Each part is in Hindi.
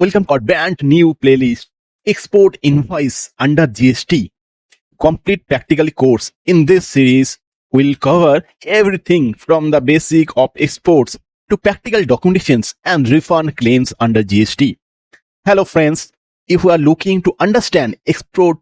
Welcome to our brand new playlist, Export Invoice under GST. Complete practical course. In this series, we'll cover everything from the basic of exports to practical documentations and refund claims under GST. Hello friends, if you are looking to understand export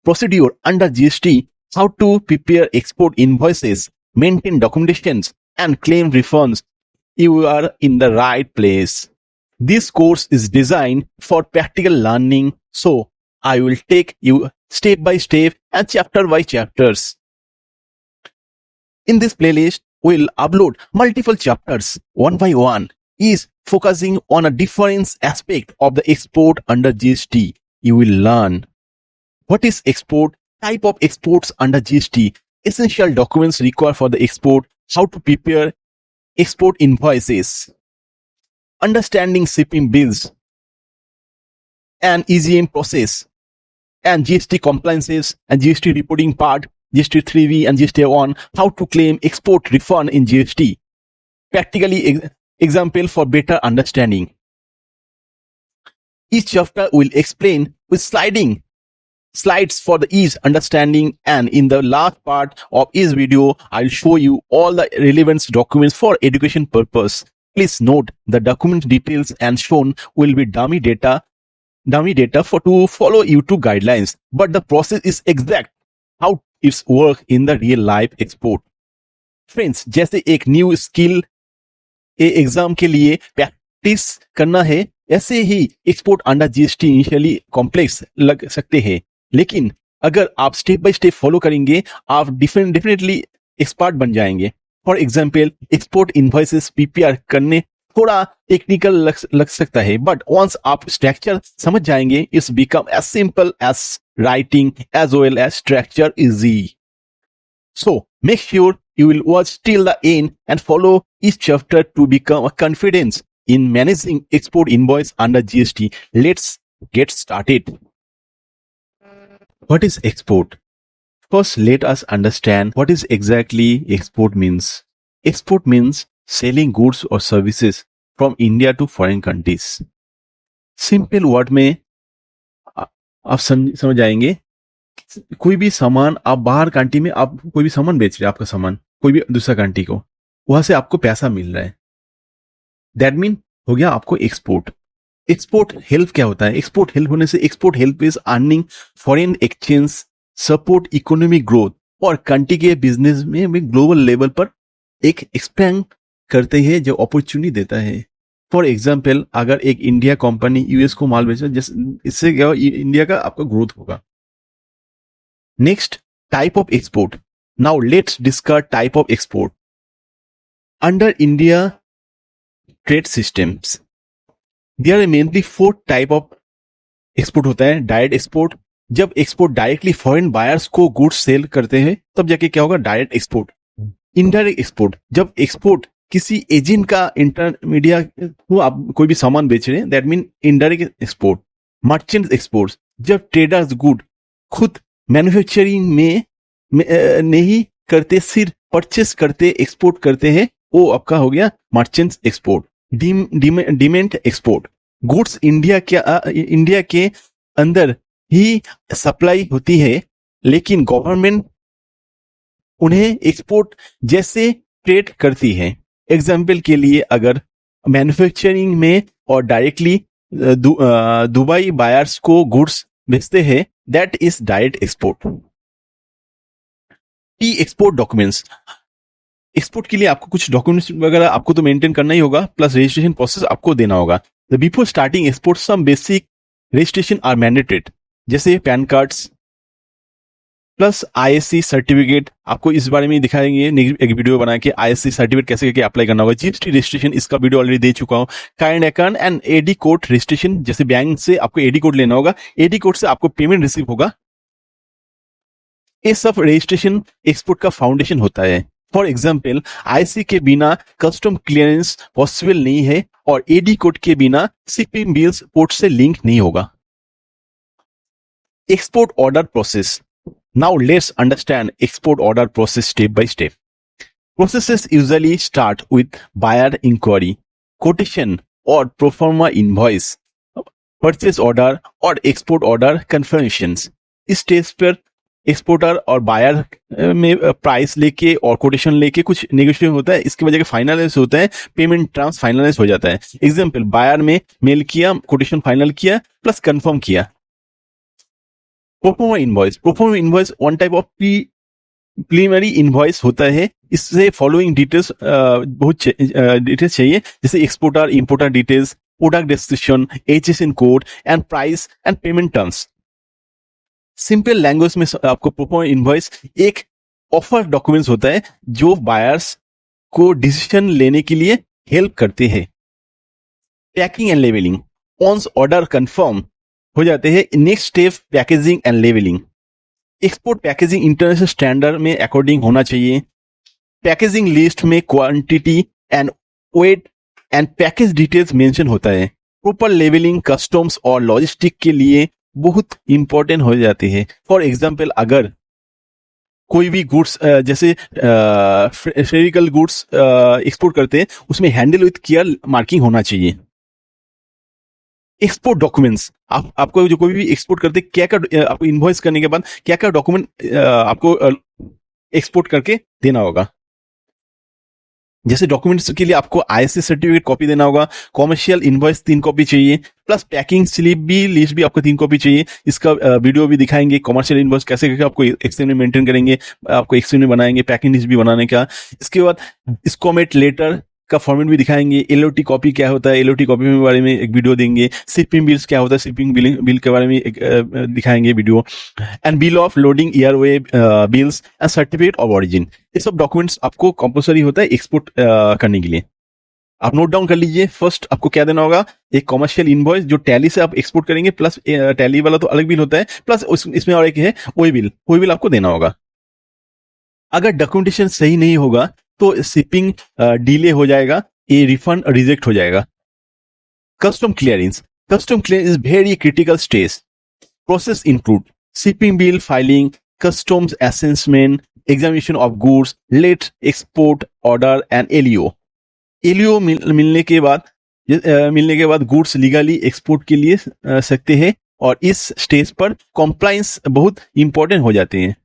procedure under GST, how to prepare export invoices, maintain documentations and claim refunds, you are in the right place. This course is designed for practical learning, so I will take you step by step and chapter by chapters. In this playlist, we'll upload multiple chapters one by one, each focusing on a different aspect of the export under GST. You will learn what is export, type of exports under GST, essential documents required for the export, how to prepare export invoices, understanding shipping bills, and EGM process, and GST compliances and GST reporting part, GST 3V and GST 1, how to claim export refund in GST. Practically example for better understanding. Each chapter will explain with slides for the ease understanding, and in the last part of each video, I'll show you all the relevant documents for education purpose. Please note the document details and shown will be dummy data for to follow YouTube guidelines, but the process is exact how it's work in the real life export. Friends, जैसे एक न्यू स्किल एग्जाम के लिए प्रैक्टिस करना है, ऐसे ही export under GST initially complex लग सकते हैं, लेकिन अगर आप स्टेप बाय स्टेप फॉलो करेंगे, आप डेफिनेटली एक्सपर्ट बन जाएंगे. For example, export invoices PPR करने थोड़ा टेक्निकल लग सकता है, बट वंस आप स्ट्रक्चर समझ जाएंगे, it's become as simple as writing as well as structure easy. So make sure you will watch till the end and follow each chapter to become a confidence in managing export invoice under GST. Let's get started. What is export? First, let us understand what is exactly export means. Export means selling goods or services from India to foreign countries. Simple word में आप समझ जाएंगे. कोई भी सामान आप बाहर कंट्री में आप कोई भी सामान बेच रहे हैं, आपका सामान कोई भी दूसरा कंट्री को, वहां से आपको पैसा मिल रहा है, दैट मीन हो गया आपको एक्सपोर्ट. एक्सपोर्ट हेल्प क्या होता है? एक्सपोर्ट हेल्प होने से export help is earning foreign exchange, support economic growth और कंट्री के बिजनेस में ग्लोबल लेवल पर एक एक्सपेंड करते हैं जो अपॉर्चुनिटी देता है. फॉर एग्जाम्पल, अगर एक इंडिया कंपनी यूएस को माल बेच रहा है, इससे क्या इंडिया का आपका ग्रोथ होगा. Next, type of export. Now let's discuss type of export. Under India trade systems, there are mainly 4 type of export होता है. डायरेक्ट एक्सपोर्ट, जब एक्सपोर्ट डायरेक्टली फॉरेन बायर्स को गुड्स सेल करते हैं तब जाके क्या होगा, डायरेक्ट एक्सपोर्ट. इनडायरेक्ट एक्सपोर्ट, जब एक्सपोर्ट किसी एजेंट का इंटरमीडिएट को आप कोई भी सामान बेच रहे हैं, that mean indirect export. Merchant export, जब ट्रेडर्स गुड खुद मैन्युफैक्चरिंग में नहीं करते, सिर्फ परचेस करते, एक्सपोर्ट करते हैं, वो आपका हो गया merchant export. Demat export, goods India के अंदर ही सप्लाई होती है, लेकिन गवर्नमेंट उन्हें एक्सपोर्ट जैसे ट्रेड करती है. एग्जाम्पल के लिए, अगर मैन्युफैक्चरिंग में और डायरेक्टली दुबई बायर्स को गुड्स बेचते हैं, that is direct export. E export documents, export के लिए आपको कुछ डॉक्यूमेंट्स वगैरह आपको तो मेंटेन करना ही होगा, प्लस रजिस्ट्रेशन प्रोसेस आपको देना होगा. Before starting export some basic registration are mandated, जैसे PAN cards plus ISC certificate. आपको इस बारे में दिखाएंगे एक वीडियो बना के आईएससी सर्टिफिकेट कैसे करके अप्लाई करना होगा. जीएसटी रजिस्ट्रेशन, इसका वीडियो ऑलरेडी दे चुका हूं. काइंड account and AD code registration, जैसे बैंक से आपको एडी कोड लेना होगा, एडी कोड से आपको पेमेंट रिसीव होगा. ये सब रजिस्ट्रेशन एक्सपोर्ट का फाउंडेशन होता है. फॉर एग्जाम्पल, आईएससी के बिना कस्टम क्लियरेंस पॉसिबल नहीं है और एडी कोड के बिना शिपिंग बिल्स पोर्ट से लिंक नहीं होगा. Export order process. Now let's understand export order process step by step. Processes usually start with buyer inquiry, quotation or pro forma invoice. Purchase order और एक्सपोर्ट ऑर्डर कन्फर्मेशन। इस स्टेज पर एक्सपोर्टर और बायर में प्राइस लेके और कोटेशन लेके कुछ नेगोशिएशन होता है, इसकी वजह से फाइनलाइज होता है, पेमेंट टर्म्स फाइनलाइज हो जाता है। एग्जांपल, बायर में मेल किया, कोटेशन फाइनल किया प्लस कंफर्म किया। Proforma invoice, proforma invoice one type of preliminary invoice होता है। इससे फॉलोइंग डिटेल्स बहुत डिटेल्स चाहिए, जैसे exporter importer details, product description, HSN code and price and payment terms. Simple language में आपको प्रोफोर्मा इनवॉइस एक ऑफर डॉक्यूमेंट्स होता है जो बायर्स को डिसीजन लेने के लिए हेल्प करते हैं। Packing and labelling, once order confirm हो जाते हैं, next step packaging and labelling. Export packaging international standard में अकॉर्डिंग होना चाहिए। पैकेजिंग लिस्ट में quantity and weight and package details mention होता है। प्रॉपर लेवलिंग कस्टम्स और लॉजिस्टिक के लिए बहुत इंपॉर्टेंट हो जाते हैं। फॉर एग्जांपल, अगर कोई भी गुड्स जैसे फेरिकल गुड्स एक्सपोर्ट करते हैं, उसमें हैंडल विथ केयर मार्किंग होना चाहिए। एक्सपोर्ट डॉक्यूमेंट्स, आपको जो कोई भी एक्सपोर्ट करते हैं, क्या क्या आपको इनवॉइस करने के बाद क्या क्या डॉक्यूमेंट आपको एक्सपोर्ट करके देना होगा। जैसे डॉक्यूमेंट्स के लिए आपको ISA सर्टिफिकेट कॉपी देना होगा, कॉमर्शियल इनवॉइस 3 कॉपी चाहिए, प्लस पैकिंग स्लिप भी लिस्ट भी आपको 3 कॉपी चाहिए। इसका वीडियो भी दिखाएंगे, कॉमर्शियल इनवॉइस कैसे करके आपको एक्सेल में मेंटेन करेंगे, आपको एक्सेल में बनाएंगे पैकिंग लिस्ट भी बनाने का। इसके बाद स्कॉमेट लेटर का फॉर्मेट भी दिखाएंगे। LOT कॉपी क्या होता है, LOT कॉपी के बारे में एक वीडियो देंगे। शिपिंग बिल्स क्या होता है, शिपिंग बिल के बारे में एक दिखाएंगे video. And bill of loading, airway bills and certificate of origin, ये सब डॉक्यूमेंट्स आपको कंपलसरी होता है एक्सपोर्ट करने के लिए। आप नोट डाउन कर लीजिए। फर्स्ट आपको क्या देना होगा, एक कॉमर्शियल इनवॉइस जो टैली से आप एक्सपोर्ट करेंगे, प्लस टैली वाला तो अलग बिल होता है, प्लस इसमें और एक है वही बिल आपको देना होगा। अगर डॉक्यूमेंटेशन सही नहीं होगा तो शिपिंग डिले हो जाएगा, ये रिफंड रिजेक्ट हो जाएगा। Custom clearance, custom clearance is very critical stage. Process include shipping bill filing, customs assessment, examination of goods, let export order and LEO मिलने के बाद गुड्स लीगली एक्सपोर्ट के लिए सकते हैं, और इस स्टेज पर कॉम्प्लायंस बहुत इंपॉर्टेंट हो जाते हैं।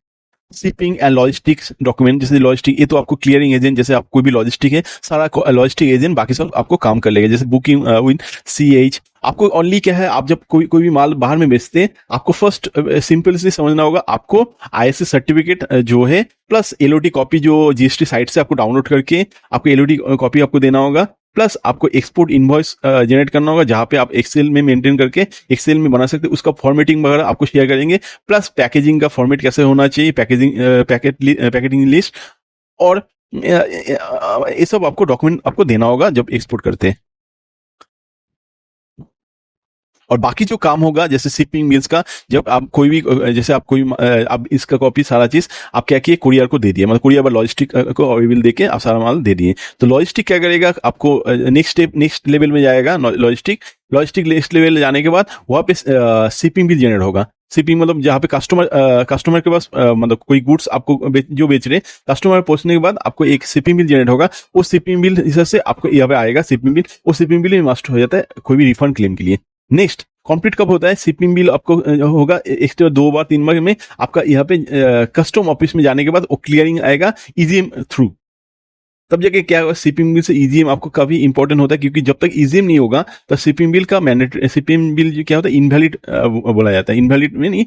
शिपिंग एंड लॉजिस्टिक्स डॉक्यूमेंट, जैसे लॉजिस्टिक, ये तो आपको क्लियरिंग एजेंट, जैसे आप कोई भी लॉजिस्टिक है, सारा लॉजिस्टिक एजेंट बाकी सब आपको काम कर लेगा। जैसे बुकिंग विद CH, आपको ओनली क्या है, आप जब कोई भी माल बाहर में बेचते हैं, आपको फर्स्ट सिंपल समझना होगा, आपको ISA सर्टिफिकेट जो है प्लस LOT कॉपी जो GST साइट से आपको डाउनलोड करके आपको LOT कॉपी आपको देना होगा, प्लस आपको एक्सपोर्ट इनवॉइस जनरेट करना होगा, जहां पे आप एक्सेल में मेंटेन करके एक्सेल में बना सकते हैं। उसका फॉर्मेटिंग वगैरह आपको शेयर करेंगे, प्लस पैकेजिंग का फॉर्मेट कैसे होना चाहिए, पैकेजिंग लिस्ट, और ये सब आपको डॉक्यूमेंट आपको देना होगा जब एक्सपोर्ट करते हैं। और बाकी जो काम होगा, जैसे शिपिंग बिल्स का, जब आप कोई भी, जैसे आप कोई आप इसका कॉपी सारा चीज आप क्या किए, कुरियर को दे दिए, मतलब कुरियर पर लॉजिस्टिक को बिल देके आप सारा माल दे दिए। तो लॉजिस्टिक क्या करेगा, आपको नेक्स्ट लेवल में जाएगा। लॉजिस्टिक नेक्स्ट लेवल जाने के बाद वहाँ पे शिपिंग बिल जनरेट होगा। शिपिंग मतलब जहाँ पे कस्टमर के पास मतलब कोई गुड्स आपको जो बेच रहे, कस्टमर पहुंचने के बाद आपको एक शिपिंग बिल जनरेट होगा। उस शिपिंग बिल हिसाब से आपको यहाँ पे आएगा शिपिंग बिल। वो शिपिंग बिल मस्ट हो जाता है कोई भी रिफंड क्लेम के लिए। नेक्स्ट कंप्लीट कब होता है, शिपिंग बिल आपको होगा एक 2 बार 3 बार में, आपका यहाँ पे कस्टम ऑफिस में जाने के बाद वो क्लियरिंग आएगा EGM थ्रू, तब जाके क्या होगा, शिपिंग बिल से EGM आपको काफी इंपॉर्टेंट होता है, क्योंकि जब तक EGM नहीं होगा तो शिपिंग बिल का मैंडेटरी, शिपिंग बिल जो क्या होता है इनवैलिड बोला जाता है। इनवैलिड में नहीं,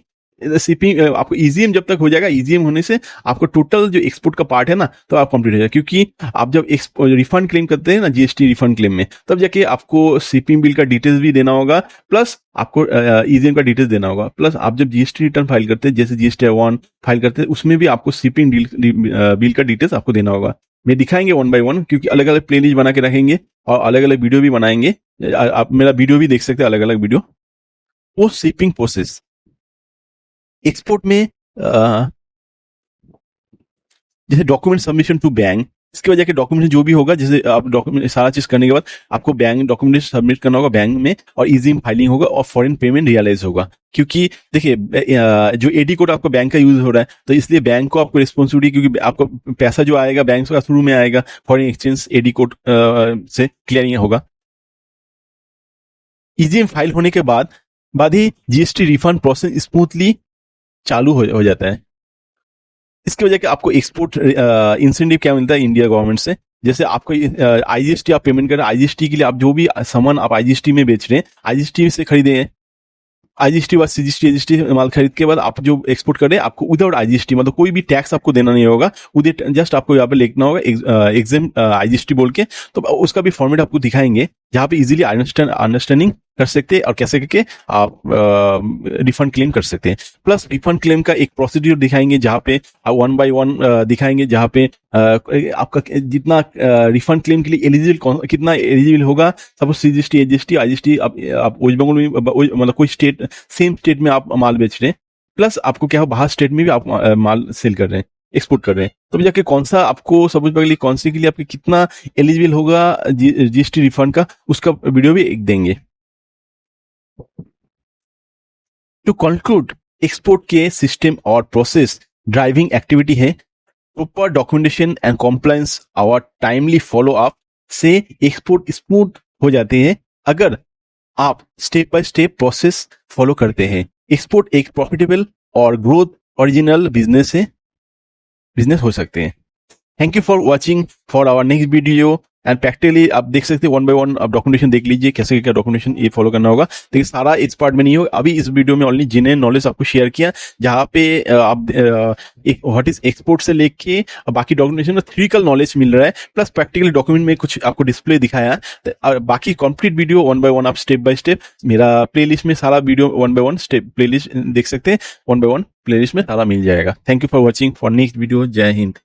शिपिंग आपको EGM जब तक हो जाएगा, EGM होने से आपको टोटल जो एक्सपोर्ट का पार्ट है ना, तो आप कंप्लीट हो जाएगा। क्योंकि आप जब रिफंड क्लेम करते हैं ना, GST रिफंड क्लेम में, तब जाके आपको शिपिंग बिल का डिटेल्स भी देना होगा, प्लस आपको EGM का डिटेल्स देना होगा, प्लस आप जब GST रिटर्न फाइल करते हैं, जैसे GST-1 फाइल करते हैं, उसमें भी आपको शिपिंग बिल का डिटेल्स आपको देना होगा। मैं दिखाएंगे 1 by 1, क्योंकि अलग अलग प्लेलिस्ट बना के रखेंगे और अलग अलग वीडियो भी बनाएंगे। आप मेरा वीडियो भी देख सकते हैं, अलग अलग video. Post shipping process export में जैसे डॉक्यूमेंट सबमिशन टू बैंक, इसके वजह के डॉक्यूमेंट जो भी होगा, जैसे आप डॉक्यूमेंट सारा चीज करने के बाद आपको बैंक डॉक्यूमेंट सबमिट करना होगा बैंक में, और EGM फाइलिंग होगा और फॉरेन पेमेंट रियलाइज होगा। क्योंकि देखिए जो AD कोड आपको बैंक का यूज हो रहा है, तो इसलिए बैंक को आपको रिस्पॉन्सिबिलिटी, क्योंकि आपको पैसा जो आएगा बैंक का थ्रू में आएगा, फॉरेन एक्सचेंज AD कोड से क्लियरिंग होगा। ईजीएम फाइल होने के बाद ही जीएसटी रिफंड प्रोसेस स्मूथली चालू हो जाता है। इसकी वजह कि आपको एक्सपोर्ट इंसेंटिव क्या मिलता है इंडिया गवर्नमेंट से। जैसे आपको आईजीएसटी आप पेमेंट कर रहे हैं, आईजीएसटी के लिए आप जो भी सामान आप आईजीएसटी में बेच रहे हैं, आईजीएसटी से खरीदे हैं, आईजीएसटी बाद सीजीएसटी एजीएसटी माल खरीद के बाद आप जो एक्सपोर्ट कर रहे हैं, आपको विदाउट आईजीएसटी मतलब कोई भी टैक्स आपको देना नहीं होगा, जस्ट आपको यहाँ पे लिखना होगा एग्जाम आईजीएसटी बोल के। तो उसका भी फॉर्मेट आपको दिखाएंगे जहाँ पे इजीली अंडरस्टैंडिंग कर सकते हैं और कैसे करके आप रिफंड क्लेम कर सकते हैं। प्लस रिफंड क्लेम का एक प्रोसीड्यूर दिखाएंगे जहाँ पे 1 by 1 दिखाएंगे, जहाँ पे आपका जितना रिफंड क्लेम के लिए एलिजिबल कितना एलिजिबल होगा। सपोज सीजीएसटी एजीएसटी आईजीएसटी आप वेस्ट बंगाल में मतलब कोई स्टेट सेम स्टेट में आप माल बेच रहे हैं, प्लस आपको क्या हो बाहर स्टेट में भी आप माल सेल कर रहे हैं, एक्सपोर्ट कर रहे हैं, तो जाके कौन सा आपको सपोज के लिए कौन से के लिए आपके कितना एलिजिबल होगा जीएसटी रिफंड का, उसका वीडियो भी एक देंगे। टू कंक्लूड, एक्सपोर्ट के सिस्टम और प्रोसेस ड्राइविंग एक्टिविटी है। प्रॉपर डॉक्यूमेंटेशन एंड कॉम्प्लायंस और टाइमली फॉलो अप से एक्सपोर्ट स्मूथ हो जाते हैं। अगर आप step by step process follow करते हैं, एक्सपोर्ट एक प्रॉफिटेबल और ग्रोथ ओरिजिनल बिजनेस हो सकते हैं। Thank you for watching for our next video and practically आप देख सकते हैं 1 by 1 आप डॉक्यूमेंटेशन देख लीजिए कैसे क्या डॉक्यूमेंटेशन ये फॉलो करना होगा। देखिए सारा इस पार्ट में नहीं होगा, अभी इस वीडियो में ओनली जिन्हें नॉलेज आपको शेयर किया, जहाँ पे आप व्हाट इज एक्सपोर्ट से लेके बाकी डॉक्यूमेंटेशन में थ्योरिटिकल नॉलेज मिल रहा है, प्लस प्रैक्टिकली डॉक्यूमेंट में कुछ आपको डिस्प्ले दिखाया। और बाकी कंप्लीट वीडियो 1 by 1 आप स्टेप बाय स्टेप मेरा प्लेलिस्ट में सारा वीडियो 1 by 1 स्टेप प्लेलिस्ट देख सकते हैं, 1 by 1 प्लेलिस्ट में सारा मिल जाएगा। Thank you for watching for next video. जय हिंद।